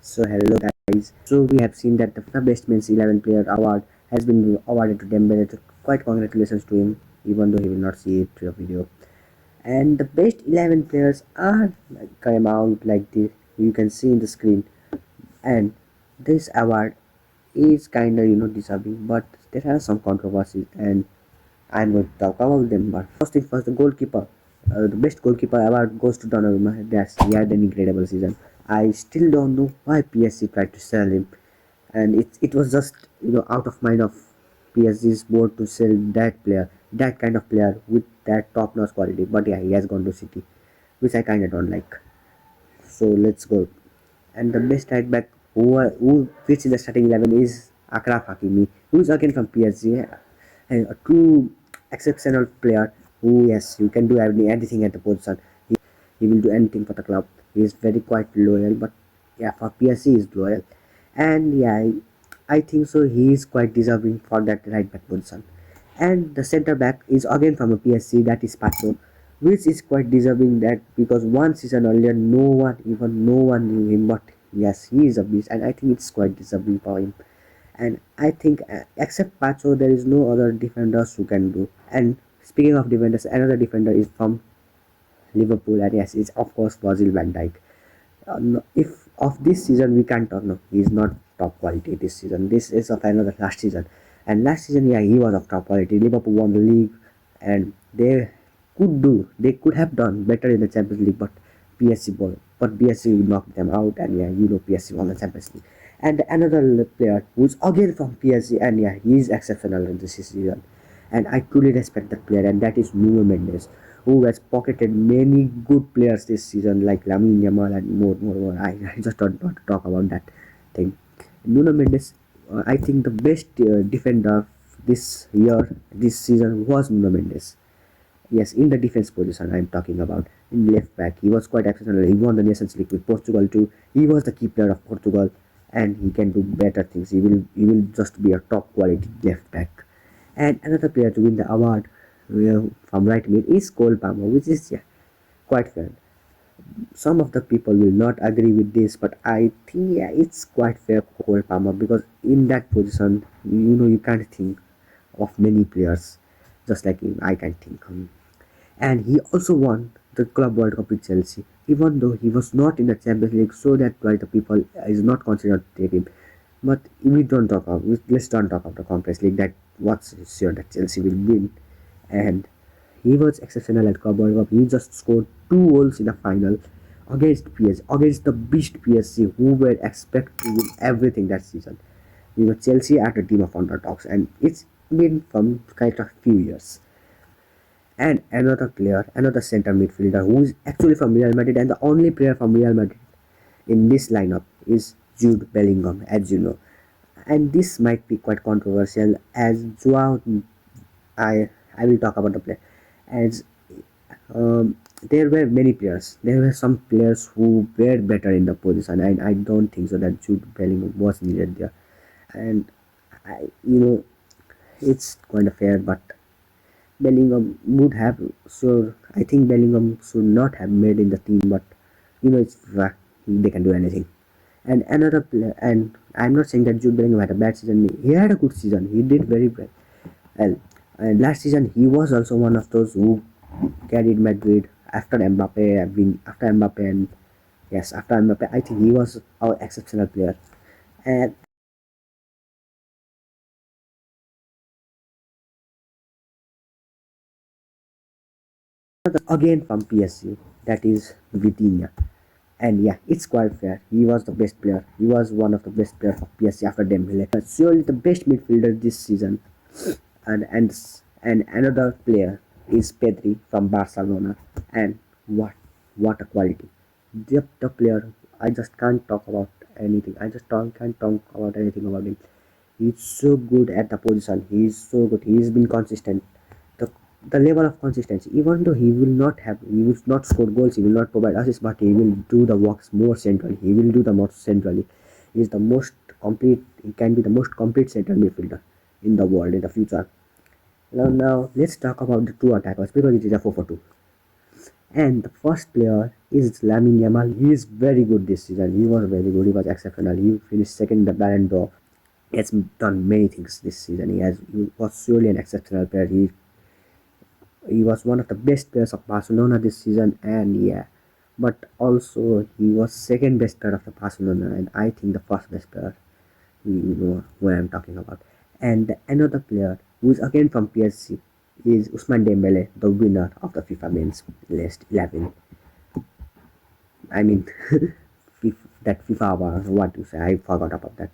So hello guys. So we have seen that the best men's 11 player award has been awarded to Dembele. So quite congratulations to him, even though he will not see it through the video. And the best 11 players are come out like this. You can see in the screen. And this award is kinda deserving, but there are some controversies, and I'm going to talk about them. But first thing first, the goalkeeper. The best goalkeeper award goes to Donnarumma. That's he had an incredible season. I still don't know why PSG tried to sell him, and it was just out of mind of PSG's board to sell that player, that kind of player with that top-notch quality. But yeah, he has gone to City, which I kind of don't like. So let's go. And the best right back who fits in the starting 11 is Akraf Hakimi, who is again from PSG, and a true exceptional player who, yes, you can do anything at the position. He will do anything for the club. He is very quite loyal, but yeah, for PSG he is loyal, and yeah, I think so. He is quite deserving for that right back position. And the center back is again from a PSG, that is Pacho, which is quite deserving that because one season earlier no one knew him, but yes, he is a beast, and I think it's quite deserving for him. And I think except Pacho, there is no other defenders who can do. And speaking of defenders, another defender is from Liverpool, and yes, it's of course Virgil van Dijk. If of this season we can't talk, no, he's not top quality this season. This is of another last season, and last season, yeah, he was of top quality. Liverpool won the league, and they could have done better in the Champions League, but PSG knocked them out, and yeah, PSG won the Champions League. And another player who's again from PSG, and yeah, he is exceptional in this season, and I truly respect that player, and that is Nuno Mendes, who has pocketed many good players this season, like Lamine Yamal and more. I just don't want to talk about that thing. Nuno Mendes, I think the best defender this season was Nuno Mendes. Yes, in the defense position I'm talking about. In left back, he was quite exceptional. He won the Nations League with Portugal too. He was the key player of Portugal, and he can do better things. He will just be a top quality left back. And another player to win the award from right mid is Cole Palmer, which is, yeah, quite fair. Some of the people will not agree with this, but I think, yeah, it's quite fair for Cole Palmer because in that position, you can't think of many players just like him. I can think. And he also won the Club World Cup with Chelsea, even though he was not in the Champions League, so that why the people is not considered to take him. But let's don't talk about the Conference League. That what's sure that Chelsea will win, and he was exceptional at Club World Cup. He just scored 2 goals in the final against PSG, against the beast PSG, who were expected to win everything that season. Chelsea are a team of underdogs, and it's been from kind of few years. And another center midfielder who is actually from Real Madrid, and the only player from Real Madrid in this lineup is Jude Bellingham, as you know. And this might be quite controversial, as Joao, I will talk about the player, as there were many players. There were some players who were better in the position, and I don't think so that Jude Bellingham was needed there. And I, it's kind of fair, but Bellingham would have. So I think Bellingham should not have made in the team, but it's they can do anything. And another player, and I'm not saying that Jude Bellingham had a bad season. He had a good season. He did very well. And last season he was also one of those who carried Madrid after Mbappe. After Mbappe, and yes, after Mbappe, I think he was our exceptional player. And again from PSG, that is Vitinha. And yeah, it's quite fair. He was the best player. He was one of the best players of PSG after Dembele. But surely the best midfielder this season. And another player is Pedri from Barcelona. And what a quality! The player, I just can't talk about anything. I just can't talk about anything about him. He's so good at the position. He's so good. He's been consistent. The the level of consistency, even though he will not score goals, he will not provide assists, but he will do the works more centrally. He will do the most centrally. He is the most complete. He can be the most complete central midfielder in the world in the future. Now let's talk about the two attackers because it is a 4-4-2. And the first player is Lamine Yamal. He is very good this season. He was very good. He was exceptional. He finished second in the Ballon d'Or. He has done many things this season. He was surely an exceptional player. He was one of the best players of Barcelona this season, and yeah, but also he was second best player of the Barcelona, and I think the first best player. You know who I'm talking about. And another player who is again from PSG is Ousmane Dembele, the winner of the FIFA Men's List 11. I mean, that FIFA award, what to say, I forgot about that.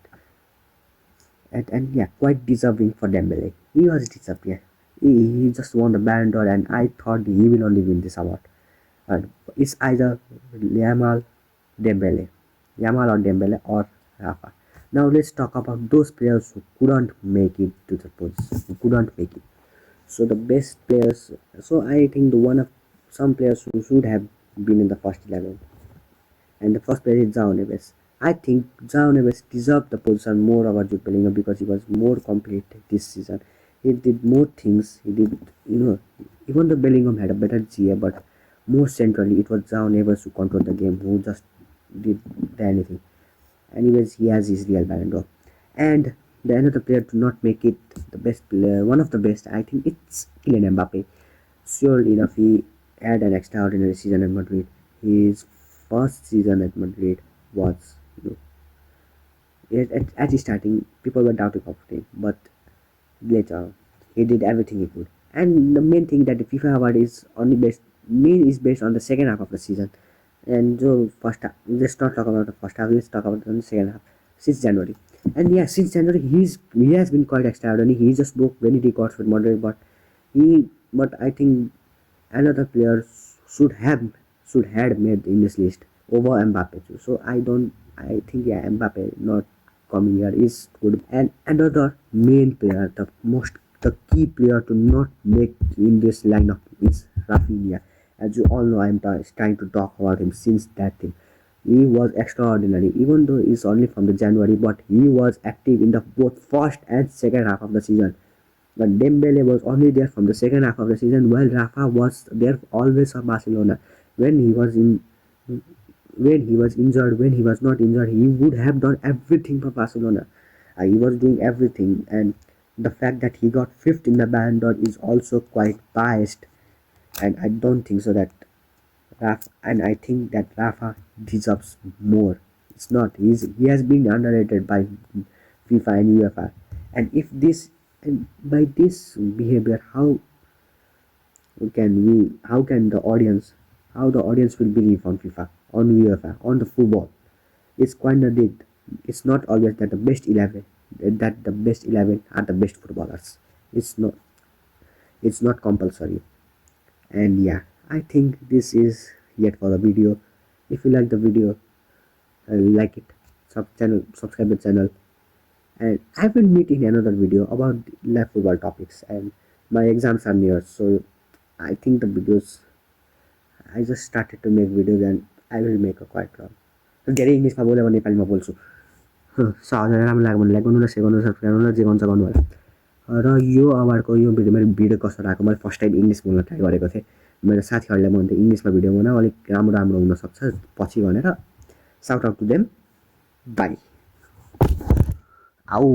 And yeah, quite deserving for Dembele. He was deserved, yeah. He just won the Ballon d'Or, and I thought he will only win this award. And it's either Yamal, Dembele, Yamal or Dembele or Rafa. Now let's talk about those players who couldn't make it to the post, who couldn't make it. So the best players. So I think the one of some players who should have been in the first 11, and the first player is João Neves. I think João Neves deserved the position more over Jude Bellingham because he was more complete this season. He did more things. He did, even though Bellingham had a better GA, but more centrally, it was João Neves who controlled the game, who just did anything. Anyways, he has his real Ballon d'Or. And the another player to not make it the best player, one of the best, I think it's Kylian Mbappe. Sure enough, he had an extraordinary season at Madrid. His first season at Madrid was, at his starting, people were doubting of him, but later he did everything he could. And the main thing that the FIFA award is only based on the second half of the season. And so first half, let's not talk about the first half. Let's talk about the second half. Since January, and yeah, since January he has been quite extraordinary. He just broke many records with Madrid, but I think another player should have made in this list over Mbappe too. So I think yeah, Mbappe not coming here is good. And another main player, the key player to not make in this lineup is Rafinha. As you all know, I'm trying to talk about him since that thing. He was extraordinary, even though he's only from the January, but he was active in the both first and second half of the season. But Dembele was only there from the second half of the season, while Rafa was there always for Barcelona. When he was in, when he was injured, when he was not injured, he would have done everything for Barcelona. He was doing everything, and the fact that he got fifth in the Ballon d'Or is also quite biased. And I don't think so that I think that Rafa deserves more. It's not. He has been underrated by FIFA and UEFA. And if this and by this behavior, how can the audience, how the audience will believe on FIFA, on UEFA, on the football? It's contradict. It's not always that the best 11 are the best footballers. It's not. It's not compulsory. And yeah, I think this is yet for the video. If you like the video, like it, subscribe the channel, and I will meet in another video about live football topics. And my exams are near, so I think the videos, I just started to make videos and I will make a quite long. धेरै इङ्ग्लिसमा बोल्यो भने नेपालीमा बोल्छु। सहजै राम्रो लाग्यो भने लाइक गर्नु र सेयर गर्नु, सब्सक्राइब गर्नु र जे गर्नु गर्नु होला। र यो अवार्डको यो मेरो भिडियो कस्तो लाग्यो, मैले फर्स्ट टाइम इङ्ग्लिस बोल्न ट्राई गरेको थिएँ। मेरो साथीहरूले भन्थ्यो इङ्ग्लिसमा भिडियो बनाऊ, अलिक राम्रो हुनसक्छ पछि भनेर। Shout out to them, bye. आऊ।